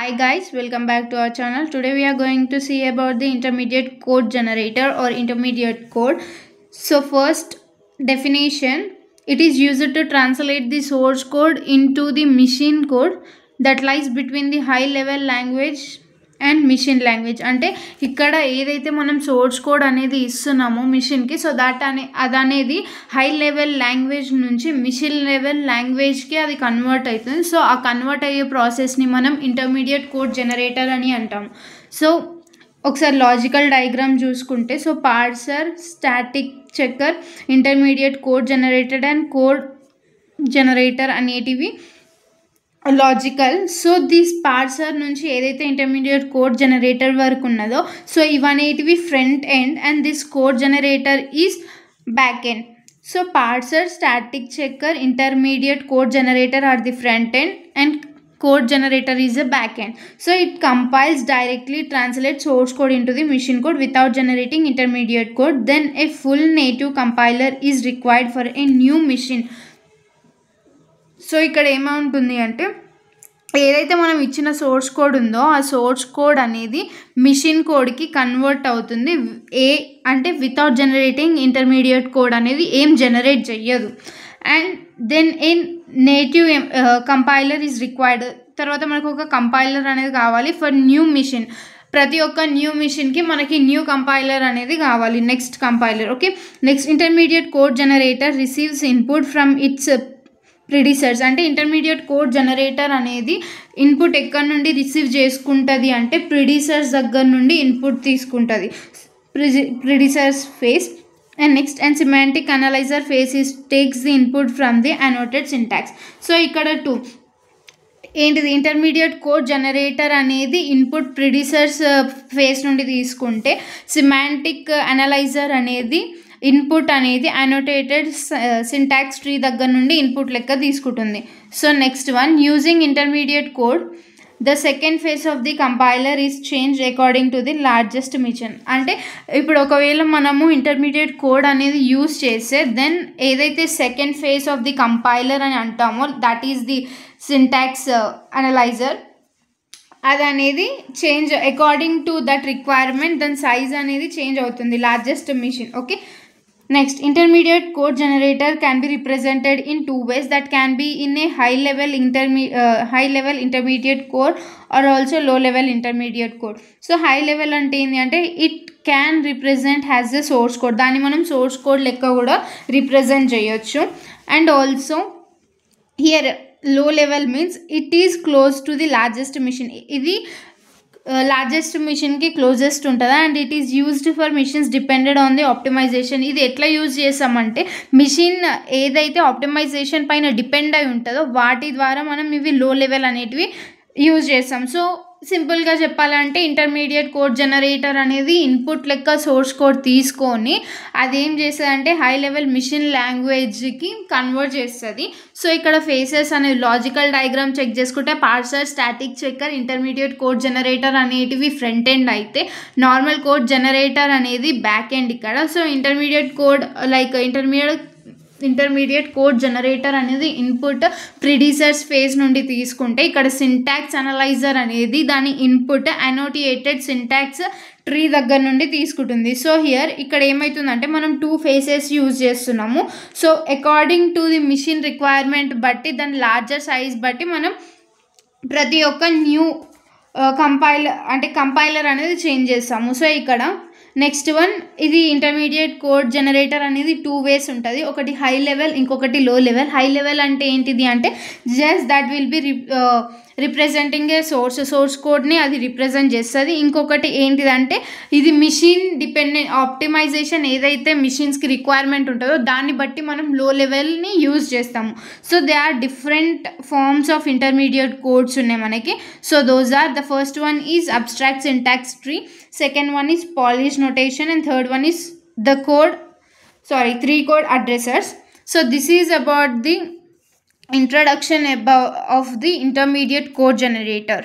Hi guys, welcome back to our channel. Today we are going to see about the intermediate code generator or intermediate code. So first definition, it is used to translate the source code into the machine code that lies between the high level language and machine language. అంటే ఇక్కడ ఏదైతే మనం source code అనేది ఇస్తున్నామో మిషన్కి, so అనేది high level language నుంచి machine level లాంగ్వేజ్కి అది convert అవుతుంది. సో ఆ కన్వర్ట్ అయ్యే ప్రాసెస్ని మనం ఇంటర్మీడియట్ కోడ్ జనరేటర్ అని అంటాము. సో ఒకసారి లాజికల్ డయాగ్రామ్ చూసుకుంటే, so parser, static checker, intermediate code generator and code generator అనేటివి లాజికల్. సో దిస్ పార్సర్ నుంచి ఏదైతే ఇంటర్మీడియట్ కోడ్ జనరేటర్ వరకు ఉన్నదో, సో ఇవనేటివి front end and this code generator is back end. So parser, static checker, intermediate code generator are the front end and code generator is a back end. So it compiles directly, translates source code into the machine code without generating intermediate code. Then a full native compiler is required for a new machine. So ఇక్కడ ఏమవుతుంది అంటే, ఏదైతే మనం ఇచ్చిన source code ఉందో ఆ source code అనేది machine కోడ్కి convert అవుతుంది. అంటే వితౌట్ జనరేటింగ్ ఇంటర్మీడియట్ కోడ్ అనేది ఏం జనరేట్ చెయ్యదు. And then a native compiler is required. తర్వాత మనకు ఒక కంపైలర్ అనేది కావాలి ఫర్ న్యూ మిషన్. ప్రతి ఒక్క న్యూ మిషన్కి మనకి న్యూ కంపైలర్ అనేది కావాలి, next compiler. Okay, next intermediate code generator receives input from its predecessors. అంటే ఇంటర్మీడియట్ కోడ్ జనరేటర్ అనేది ఇన్పుట్ ఎక్కడి నుండి రిసీవ్ చేసుకుంటుంది అంటే ప్రిడిసర్స్ దగ్గర నుండి ఇన్పుట్ తీసుకుంటుంది, predecessors phase. And next and semantic analyser phase is takes the input from the annotated syntax. So ఇక్కడ ఏంటిది, ఇంటర్మీడియట్ కోడ్ జనరేటర్ అనేది ఇన్పుట్ ప్రిడిసర్స్ ఫేస్ నుండి తీసుకుంటే, సిమాంటిక్ అనలైజర్ అనేది ఇన్పుట్ అనేది అనోటేటెడ్ సింటాక్స్ ట్రీ దగ్గర నుండి ఇన్పుట్ లెక్క తీసుకుంటుంది. So next one, using intermediate code the second phase of the compiler is change according to the largest mission. అంటే ఇప్పుడు ఒకవేళ మనము ఇంటర్మీడియట్ కోడ్ అనేది యూజ్ చేస్తే దెన్ ఏదైతే second phase of the compiler అని అంటామో that is the syntax analyser, అది అనేది change according to that requirement, దాని సైజ్ అనేది చేంజ్ అవుతుంది, largest mission. Okay, next intermediate code generator can be represented in two ways. That can be in a high level intermediate code or also low level intermediate code. So high level అంటే ఏంటి అంటే it can represent has a source code, దాన్ని మనం source code లెక్క కూడా represent చేయొచ్చు. And also here low level means it is close to the largest machine. ఇది largest మిషన్కి క్లోజెస్ట్ ఉంటుందా and it is used for machines depended on the optimization. ఇది ఎట్లా యూజ్ చేస్తామంటే, మిషన్ ఏదైతే ఆప్టిమైజేషన్ పైన డిపెండ్ అయి ఉంటుందో వాటి ద్వారా మనం ఇవి లో లెవెల్ అనేటివి యూజ్ చేస్తాం. సో సింపుల్గా చెప్పాలంటే ఇంటర్మీడియట్ కోడ్ జనరేటర్ అనేది ఇన్పుట్ లెక్క సోర్స్ కోడ్ తీసుకొని అదేం చేస్తుంది అంటే హై లెవెల్ మిషన్ లాంగ్వేజ్కి కన్వర్ట్ చేస్తుంది. సో ఇక్కడ ఫేసెస్ అనేది లాజికల్ డయాగ్రామ్ చెక్ చేసుకుంటే parser, static checker, intermediate code generator అనేటివి ఫ్రంట్ ఎండ్ అయితే నార్మల్ కోడ్ జనరేటర్ అనేది బ్యాక్ ఎండ్ ఇక్కడ. So intermediate code intermediate code generator అనేది ఇన్పుట్ ప్రిడిసర్స్ ఫేజ్ నుండి తీసుకుంటే, ఇక్కడ సింటాక్స్ అనలైజర్ అనేది దాని ఇన్పుట్ అనోటేటెడ్ సింటాక్స్ ట్రీ దగ్గర నుండి తీసుకుంటుంది. సో హియర్ ఇక్కడ ఏమవుతుందంటే మనం టూ ఫేసెస్ యూజ్ చేస్తున్నాము. So according to the machine requirement బట్టి, దాని లార్జర్ సైజ్ బట్టి మనం ప్రతి ఒక్క న్యూ కంపైలర్ అనేది చేంజ్ చేస్తాము. సో ఇక్కడ నెక్స్ట్ వన్, ఇది ఇంటర్మీడియట్ కోడ్ జనరేటర్ అనేది టూ వేస్ ఉంటుంది, ఒకటి హై లెవెల్, ఇంకొకటి లో లెవెల్. హై లెవెల్ అంటే ఏంటిది అంటే just that will be representing A source కోడ్ని అది రిప్రజెంట్ చేస్తుంది. ఇంకొకటి ఏంటిదంటే ఇది మిషన్ డిపెండెంట్ ఆప్టిమైజేషన్ ఏదైతే మిషన్స్కి రిక్వైర్మెంట్ ఉంటుందో దాన్ని బట్టి మనం లో లెవెల్ని యూజ్ చేస్తాము. So they are different forms of intermediate codes ఉన్నాయి మనకి. So those are, the first one is abstract syntax tree, second one is polish notation, and third one is three code addressers. So this is about the introduction of the intermediate code generator.